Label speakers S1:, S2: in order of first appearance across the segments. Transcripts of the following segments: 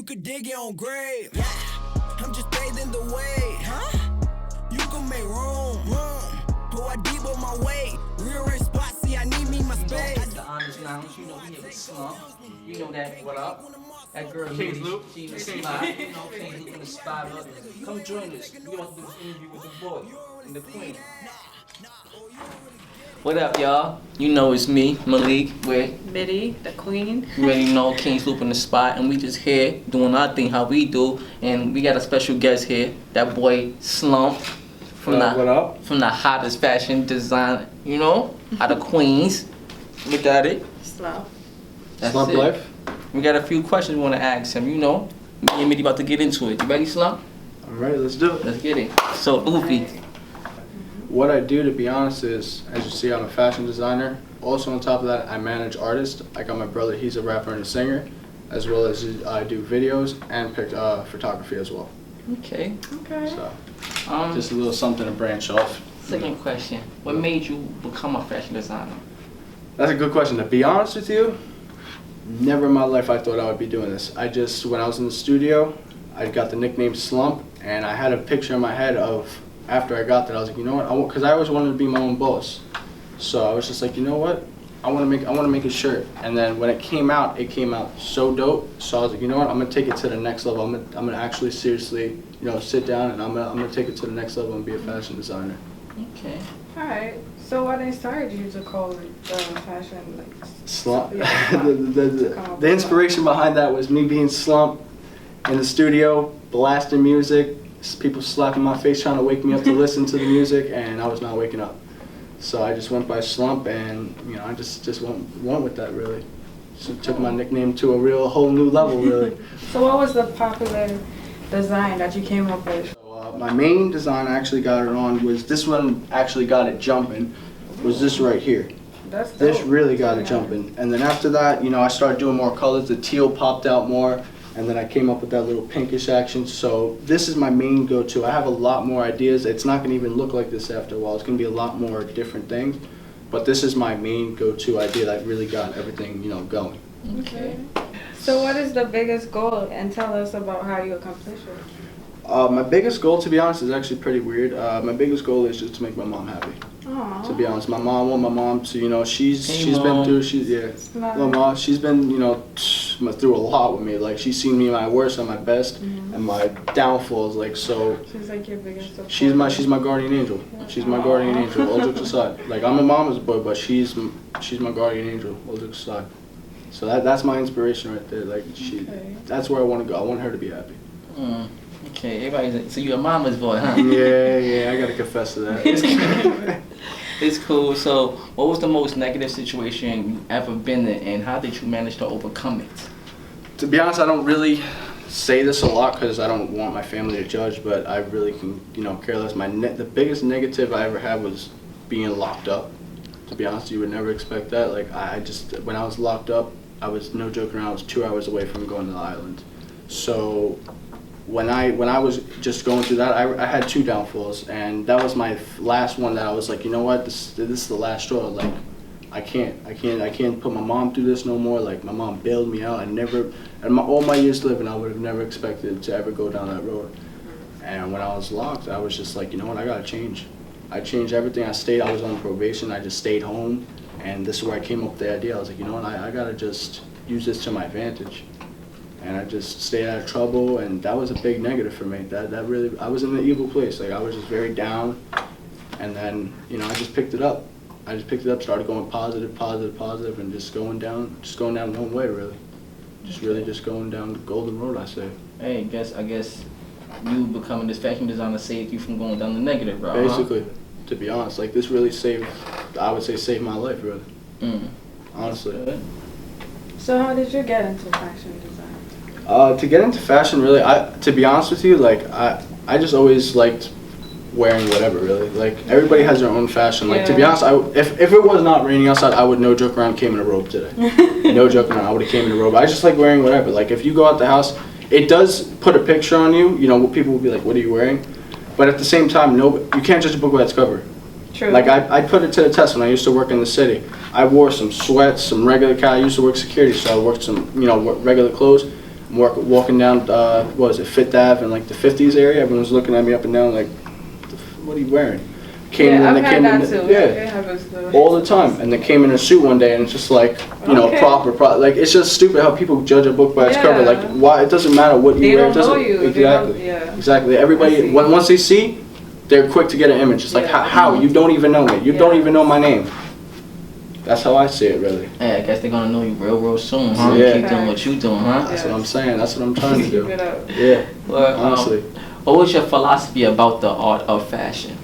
S1: You could dig your own grave. I'm just bathing the way. You can make room. Pour I deep on my way. Real rich spot, see I need me my space.
S2: The Honest Lounge, you know we have a Slump. You know that.
S3: What up?
S2: That girl
S3: Kingsloop.
S2: She in the spot. You know, Kingsloop in the spot. Come join us. We want to do this interview with the boy and the queen. What up, y'all? You know it's me, Malik, with
S4: Midine, the queen.
S2: you already know Kingsloop in the spot, and we just here doing our thing how we do, and we got a special guest here, that boy Slump from the hottest fashion design, you know, out of Queens. Look at it.
S4: Slump.
S2: That's
S3: Slump
S2: it.
S3: life.
S2: We got a few questions we want to ask him, you know. Me and Midine about to get into it. You ready, Slump?
S3: Alright, let's do it.
S2: Let's get it. So, Oofy.
S3: What I do, to be honest, is, as you see, I'm a fashion designer. Also on top of that, I manage artists. I got my brother, he's a rapper and a singer, as well as I do videos and photography as well.
S2: Okay.
S4: Okay.
S3: So, just a little something to branch off.
S2: Second question. What made you become a fashion designer?
S3: That's a good question. To be honest with you, never in my life I thought I would be doing this. When I was in the studio, I got the nickname Slump, and I had a picture in my head of, after I got that, I was like, you know what, because I always wanted to be my own boss. So I was just like, you know what, I want to make a shirt. And then when it came out so dope. So I was like, you know what, I'm gonna take it to the next level. I'm gonna actually seriously, you know, sit down and I'm gonna take it to the next level and be a fashion designer.
S2: Okay.
S4: All right. So what inspired you to call it fashion like
S3: Slump.
S4: Yeah,
S3: the inspiration behind that was me being Slump in the studio, blasting music, people slapping my face trying to wake me up to listen to the music, and I was not waking up. So I just went by Slump, and you know, I just went with that really. So took my nickname to a whole new level really.
S4: So what was the popular design that you came up with?
S3: So, my main design I actually got it on was this one. Actually got it jumping. Was this right here?
S4: That's dope.
S3: This really got it jumping. And then after that, you know, I started doing more colors. The teal popped out more. And then I came up with that little pinkish action. So this is my main go-to. I have a lot more ideas. It's not gonna even look like this after a while. It's gonna be a lot more different things. But this is my main go-to idea that really got everything, you know, going.
S4: Okay. So what is the biggest goal, and tell us about how you accomplish it?
S3: My biggest goal, to be honest, is actually pretty weird. My biggest goal is just to make my mom happy.
S4: Aww.
S3: To be honest, I want my mom to, you know, she's
S2: Mom.
S3: been through, well, Mom, she's been, you know, through a lot with me. Like, she's seen me my worst and my best, and my downfalls. Like, so.
S4: She's like your biggest support.
S3: She's my guardian angel. She's my guardian angel. All jokes aside, like I'm a mama's boy, but she's my guardian angel. All jokes aside. So that's my inspiration right there. Like that's where I want to go. I want her to be happy.
S2: Okay, everybody's so you're a mama's boy, huh?
S3: Yeah, I gotta confess to that.
S2: It's cool. So, what was the most negative situation you ever been in, and how did you manage to overcome it?
S3: To be honest, I don't really say this a lot because I don't want my family to judge, but I really can, you know, care less. The biggest negative I ever had was being locked up. To be honest, you would never expect that. Like when I was locked up, I was no joking around. I was 2 hours away from going to the island. So when I was just going through that, I had 2 downfalls, and that was my last one that I was like, you know what, this is the last straw. Like, I can't put my mom through this no more. Like, my mom bailed me out. All my years living, I would have never expected to ever go down that road. And when I was locked, I was just like, you know what, I gotta change. I changed everything. I was on probation. I just stayed home, and this is where I came up with the idea. I was like, you know what, I gotta just use this to my advantage. And I just stayed out of trouble, and that was a big negative for me. That really, I was in an evil place. Like, I was just very down, and then, you know, I just picked it up. Started going positive, and just going down one way, really. Just going down the golden road, I say.
S2: Hey, I guess you becoming this fashion designer saved you from going down the negative route.
S3: Basically, to be honest, like this really saved my life, really. Honestly.
S2: Good.
S4: So how did you get into fashion design?
S3: To get into fashion, really, to be honest with you, like I just always liked wearing whatever, really. Like, everybody has their own fashion. Like, to be honest, if it was not raining outside, I would no joke around came in a robe today. No joke around, I would have came in a robe. I just like wearing whatever. Like, if you go out the house, it does put a picture on you. You know, people will be like, what are you wearing? But at the same time, you can't judge a book by its cover.
S4: True.
S3: Like, I put it to the test when I used to work in the city. I wore some sweats, some regular I used to work security, so I worked some, you know, regular clothes. walking down, what was it, Fifth Ave in like the 50s area. Everyone was looking at me up and down like, what are you wearing?
S4: I've had that too.
S3: Yeah, all the time. And they came in a suit one day, and it's just like, you know, proper. Like, it's just stupid how people judge a book by its cover. Like, why? It doesn't matter what you wear.
S4: They don't know you.
S3: Exactly. Exactly. Everybody, once they see, they're quick to get an image. It's like, how? You don't even know me. You don't even know my name. That's how I see it, really.
S2: Hey, I guess they're gonna know you real soon, huh?
S3: Yeah.
S2: Keep doing what you doing, huh?
S3: That's what I'm saying. That's what I'm trying to do.
S4: Keep it up.
S3: Yeah.
S2: Well,
S3: honestly.
S2: What was your philosophy about the art of fashion?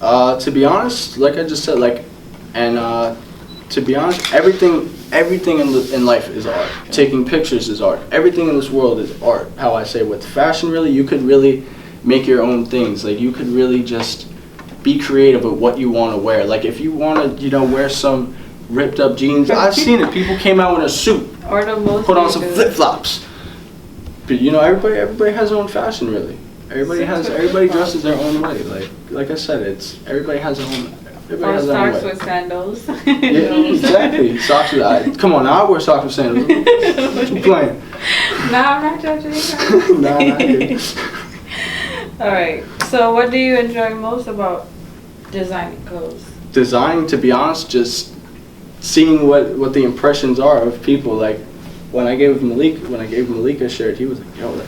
S3: To be honest, like I just said, like, and to be honest, everything in life is art. Taking pictures is art. Everything in this world is art. How I say, with fashion, really, you could really make your own things. Like, you could really just be creative with what you want to wear. Like, if you want to, you know, wear some ripped up jeans, I've seen it. People came out in a suit, put on some flip flops. But you know, everybody has their own fashion, really. Everybody dresses their own way. Like I said, everybody has their own. Everybody has their own way.
S4: Socks with sandals.
S3: Yeah, exactly. Socks with. Come on, now I wear socks with sandals. What you playing?
S4: Nah, I'm not judging.
S3: Nah, not you.
S4: All right. So, what do you enjoy most about designing clothes?
S3: Designing, to be honest, just seeing what the impressions are of people. Like when I gave Malik a shirt, he was like, "Yo,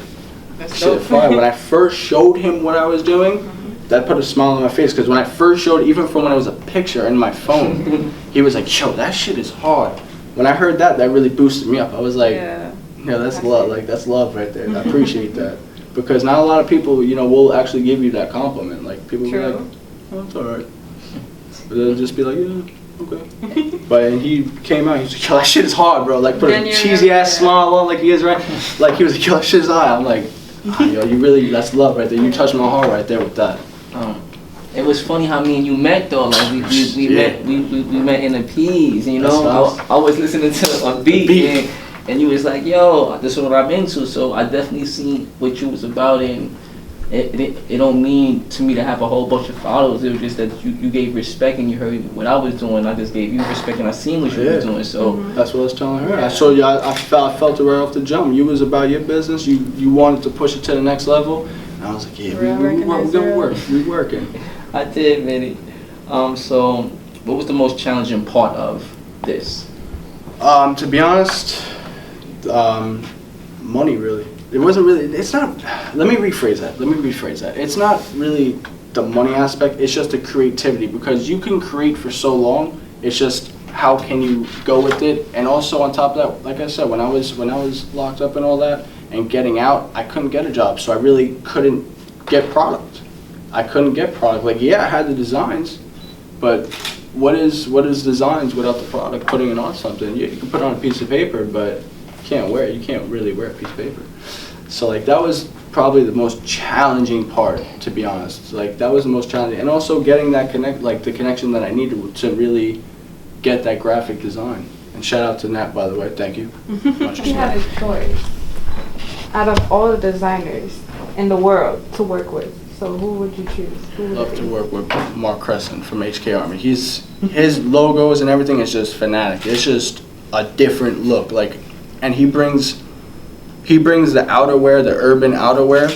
S3: that's shit fire." When I first showed him what I was doing, that put a smile on my face. Because when I first showed, even from when it was a picture in my phone, he was like, "Yo, that shit is hard." When I heard that really boosted me up. I was like, "Yeah, that's love. Like, that's love right there." I appreciate that. Because not a lot of people, you know, will actually give you that compliment. Like, people will be like, "Oh, it's alright." But they'll just be like, "Yeah, okay." But he came out, he's like, "Yo, that shit is hard, bro." Like, put a cheesy ass smile on, like he is, right? Like, he was like, "Yo, that shit is hard." I'm like, yo, you really, that's love right there. You touched my heart right there with that.
S2: It was funny how me and you met though. Like we met in the P's, you know. Nice. I was listening to a beat. And you was like, "Yo, this is what I'm into." So I definitely seen what you was about, and it don't mean to me to have a whole bunch of followers. It was just that you gave respect and you heard what I was doing. I just gave you respect and I seen what you was doing. So
S3: that's what I was telling her. I showed you. I felt it right off the jump. You was about your business. You wanted to push it to the next level. And I was like, "Yeah, we're gonna work. We working."
S2: I did, man. So what was the most challenging part of this?
S3: To be honest. Money, really. It wasn't really, it's not, let me rephrase that. It's not really the money aspect, it's just the creativity, because you can create for so long, it's just how can you go with it. And also on top of that, like I said, when I was locked up and all that, and getting out, I couldn't get a job, so I really couldn't get product. Like, yeah, I had the designs, but what is designs without the product putting it on something? You can put it on a piece of paper, but you can't really wear a piece of paper. So like, that was probably the most challenging part, to be honest. Like, that was the most challenging, and also getting that the connection that I needed to really get that graphic design. And shout out to Nat, by the way, thank you.
S4: If you had a choice out of all the designers in the world to work with, so who would you choose?
S3: Love to work with Mark Crescent from HK Army. His logos and everything is just fanatic. It's just a different look. Like, and he brings the outerwear, the urban outerwear,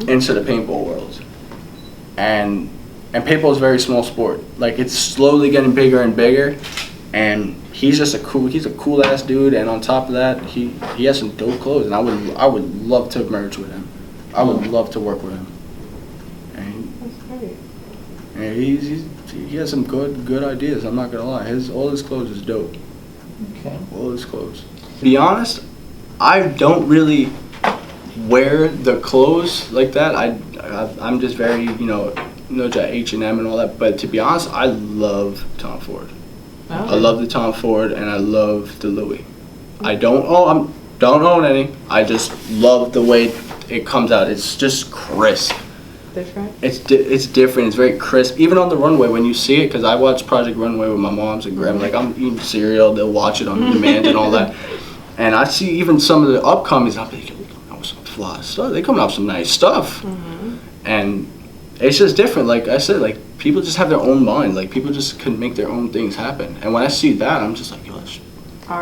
S3: into the paintball world. And paintball is a very small sport. Like, it's slowly getting bigger and bigger. And he's a cool ass dude. And on top of that, he has some dope clothes. And I would love to merge with him. I would love to work with him. And he has some good ideas. I'm not gonna lie. All his clothes is dope.
S2: Okay. All
S3: his clothes. To be honest, I don't really wear the clothes like that. I'm just very, H&M and all that. But to be honest, I love Tom Ford. Oh. I love the Tom Ford and I love the Louis. I don't own any. I just love the way it comes out. It's just crisp.
S4: Different?
S3: It's different. It's very crisp. Even on the runway, when you see it, because I watch Project Runway with my moms and grandma. Like, I'm eating cereal, they'll watch it on demand and all that. And I see even some of the upcomings, I'm like, some fly stuff. They coming out with some nice stuff. And it's just different. Like I said, like, people just have their own mind. Like, people just can make their own things happen. And when I see that, I'm just like, yo, it's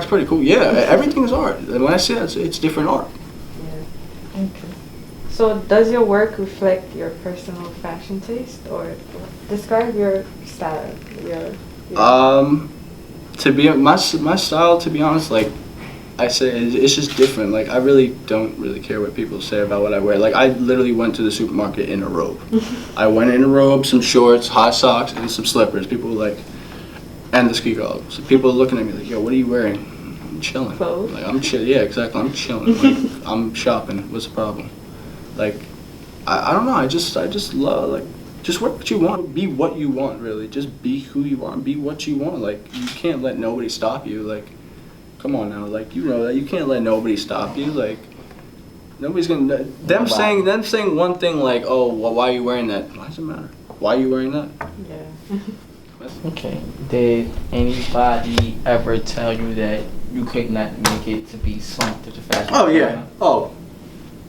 S3: pretty cool. Yeah, everything is art. And when I see that, it's different art.
S4: Okay. So does your work reflect your personal fashion taste, or describe your style?
S3: To be my style, to be honest, like I say, it's just different. Like I really don't really care what people say about what I wear. Like I literally went to the supermarket in a robe. I went in a robe, some shorts, hot socks, and some slippers. People were like, and the ski goggles. So people were looking at me like, yo, what are you wearing? I'm chilling.
S4: Clothes?
S3: Like I'm chill. Yeah, exactly. I'm chilling. Like I'm shopping. What's the problem? Like I don't know. I just love like. Just wear what you want. Be what you want, really. Just be who you are. Be what you want. Like, you can't let nobody stop you. Like, come on now. Like, you know that. You can't let nobody stop you. Like, nobody's gonna... Them saying one thing like, oh, well, why are you wearing that? Why does it matter? Why are you wearing that?
S4: Yeah.
S2: Okay. Did anybody ever tell you that you could not make it to be slumped to the fashion?
S3: Oh, yeah. Oh,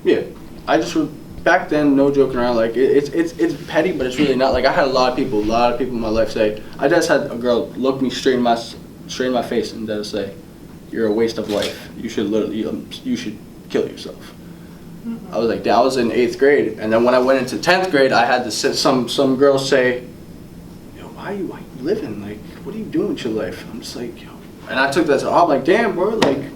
S3: yeah. I just... Back then, no joking around, like it's petty, but it's really not. Like I had a lot of people in my life say. I just had a girl look me straight in my face and just say, "You're a waste of life. You should you should kill yourself." Mm-hmm. I was like, I was in 8th grade, and then when I went into 10th grade, I had to sit some girls say, "Yo, why are you living? Like, what are you doing with your life?" I'm just like, yo, and I took that to heart. I'm like, damn, bro, like.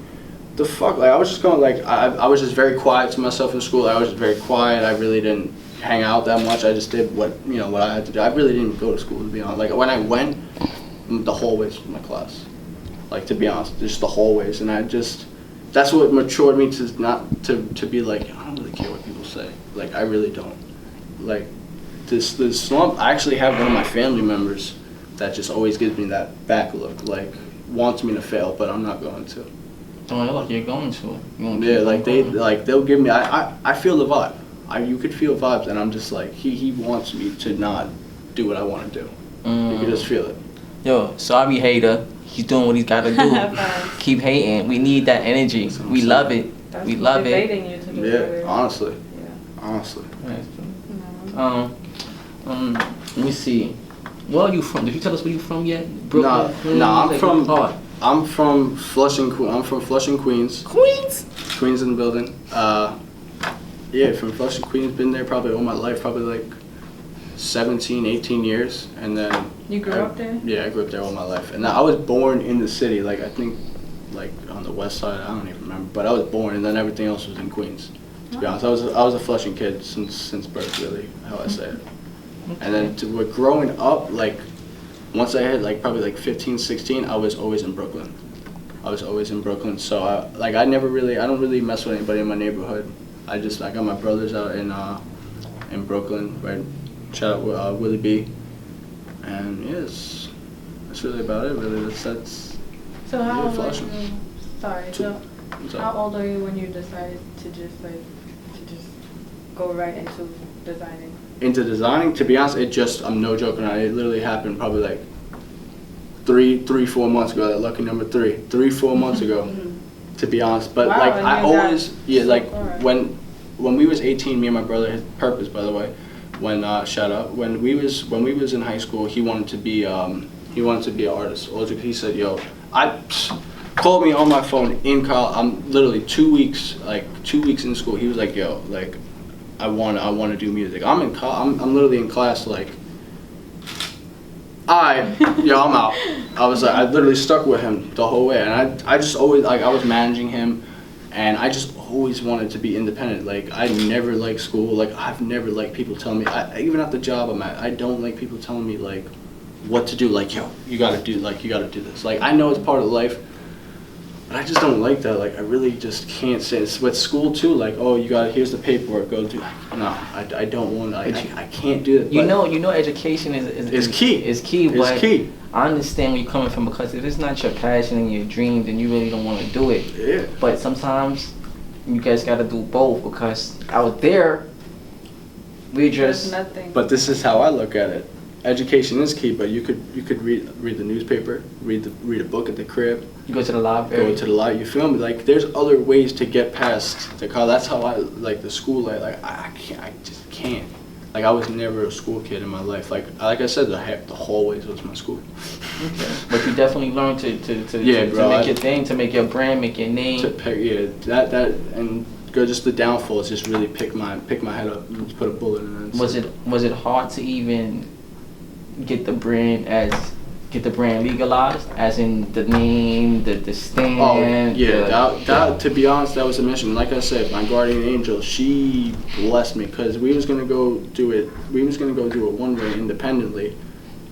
S3: The fuck, like I was just going like I was just very quiet to myself in school. I was just very quiet. I really didn't hang out that much. I just did what I had to do. I really didn't go to school, to be honest. Like when I went, the hallways of my class, like to be honest, just the hallways, and that's what matured me to not to be like I don't really care what people say. Like I really don't. Like this slump. I actually have one of my family members that just always gives me that back look, like wants me to fail, but I'm not going to.
S2: Don't look like you're going to.
S3: Yeah, like they'll give me. I feel the vibe. You could feel vibes, and I'm just like he wants me to not do what I want to do. You can just feel it.
S2: Yo, sorry hater. He's doing what he's got to do. Keep hating. We need that energy. We love it. We love it.
S4: You to do
S3: yeah, honestly. Yeah. Honestly.
S2: Let me see. Where are you from? Did you tell us where you from yet? Brooklyn?
S3: Nah, I'm from Flushing, Queens. Queens in the building. Yeah, from Flushing, Queens. Been there probably all my life, probably like 17, 18 years. And then...
S4: You grew up there?
S3: Yeah, I grew up there all my life. And I was born in the city, like I think like on the west side, I don't even remember. But I was born and then everything else was in Queens. To be honest, I was a Flushing kid since birth, really, how I say it. Okay. And then growing up, like... Once I hit like probably like 15, 16, I was always in Brooklyn. So I don't really mess with anybody in my neighborhood. I got my brothers out in Brooklyn, right? Shout out Willie B. And yes, that's really about it. Really, that's.
S4: So how old are you? Sorry. So how old are you when you decided to just go right into designing?
S3: Into designing, to be honest, I'm no joking. It literally happened probably like 3-4 months ago. That lucky number 3-4 months ago, to be honest. But wow, like I always, like when we was 18, me and my brother, his Purpose, by the way, shout out, when we was in high school, he wanted to be an artist. He said, yo, called me on my phone in college. I'm literally 2 weeks in school. He was like, yo, like. I want to do music. I'm literally in class like, I'm out. I literally stuck with him the whole way, and I just always I was managing him, and I just always wanted to be independent. Like I never liked school. Like I've never liked people telling me. Even at the job I'm at, I don't like people telling me like what to do. Like yo, you gotta do this. Like I know it's part of life. But I just don't like that. Like I really just can't say it's with school too. Like here's the paperwork. Go do. No, I don't want. I can't do that.
S2: You know, education is
S3: key.
S2: Is key.
S3: It's key.
S2: I understand where you're coming from because if it's not your passion and your dream, then you really don't want to do it.
S3: Yeah.
S2: But sometimes you guys got to do both because out there, we just.
S4: There's nothing.
S3: But this is how I look at it. Education is key, but you could read the newspaper, read a book at the crib.
S2: You go to the library.
S3: You feel me? Like there's other ways to get past the college. That's how I like the school life. Like I just can't. Like I was never a school kid in my life. Like I said, the hallways was my school.
S2: Okay. But you definitely learned to make your thing, to make your brand, make your name.
S3: That and just the downfalls just really pick my head up and put a bullet in it.
S2: Was it hard to even get the brand legalized, as in the name, the stand?
S3: Oh yeah, that to be honest, that was a mission. Like I said, my guardian angel, she blessed me, because we was gonna go do it one way independently,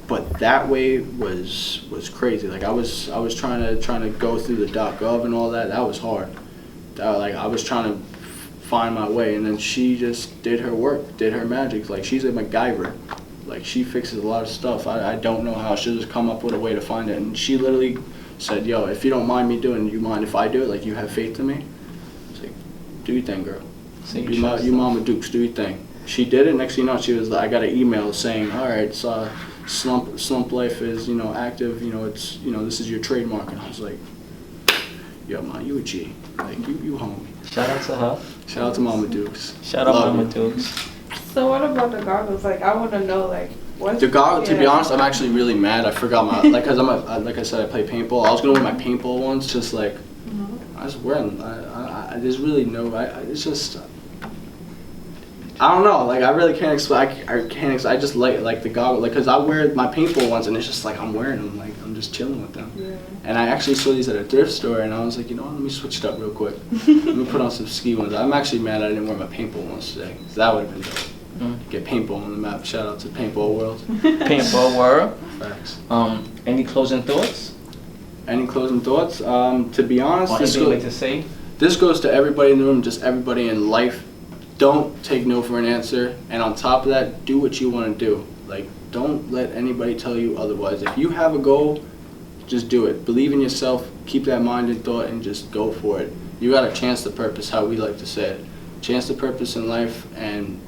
S3: but that way was crazy. Like I was trying to go through the .gov and all that. That was hard. I was trying to find my way, and then she just did her work, did her magic. Like she's a MacGyver. Like she fixes a lot of stuff. I don't know how. She'll just come up with a way to find it. And she literally said, "Yo, if you don't mind me doing it, you mind if I do it? Like you have faith in me?" I was like, "Do your thing, girl.
S2: So
S3: you Mama Dukes, do your thing." She did it. Next thing you know, she was like, I got an email saying, "All right, so Slump Life is active. It's this is your trademark." And I was like, "Yo, Ma, you a G. Like you homie."
S2: Shout out to her.
S3: Shout out to Mama Dukes.
S2: Shout out Mama Dukes.
S4: So what about the goggles? Like I want to know, like what's
S3: the goggles. To be honest, I'm actually really mad. I forgot my like I said, I play paintball. I was gonna wear my paintball ones, just like I was wearing. There's really no. It's just. I don't know. Like I really can't explain. I just like the goggles, like because I wear my paintball ones, and it's just like I'm wearing them. Like I'm just chilling with them.
S4: Yeah.
S3: And I actually saw these at a thrift store, and I was like, you know what? Let me switch it up real quick. Let me put on some ski ones. I'm actually mad I didn't wear my paintball ones today, because that would have been dope. Get paintball on the map. Shout out to Paintball World.
S2: Paintball World.
S3: Facts.
S2: Any closing thoughts?
S3: Any closing thoughts? To be honest, this goes to everybody in the room, just everybody in life. Don't take no for an answer, and on top of that, do what you want to do. Like, don't let anybody tell you otherwise. If you have a goal, just do it. Believe in yourself, keep that mind and thought, and just go for it. You got a chance to purpose, how we like to say it. Chance to purpose in life, and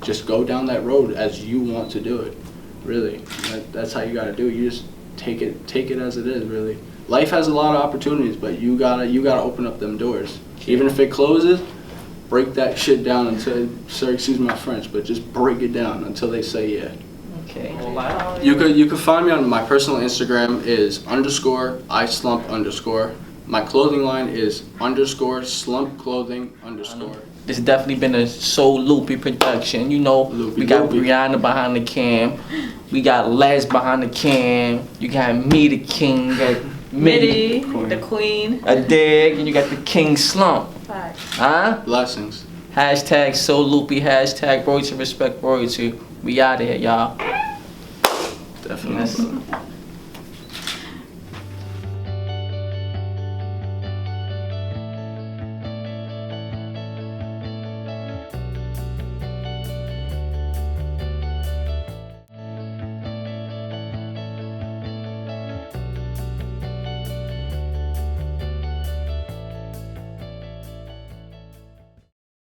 S3: just go down that road as you want to do it. Really, that's how you got to do it. You just take it as it is. Really, life has a lot of opportunities, but you gotta open up them doors. Even if it closes, break that shit down until, sorry, excuse my French, but just break it down until they say yeah.
S2: Okay.
S3: You could find me on my personal Instagram is _islump_. My clothing line is _slumpclothing_.
S2: This has definitely been a Soul Loopy production. We got Brianna behind the cam. We got Les behind the cam. You got me, the king. You got
S4: Midine, the queen.
S2: A dig, and you got the King Slump. Huh?
S3: Blessings.
S2: # So Loopy. # royalty respect royalty. We out of here, y'all.
S3: Definitely.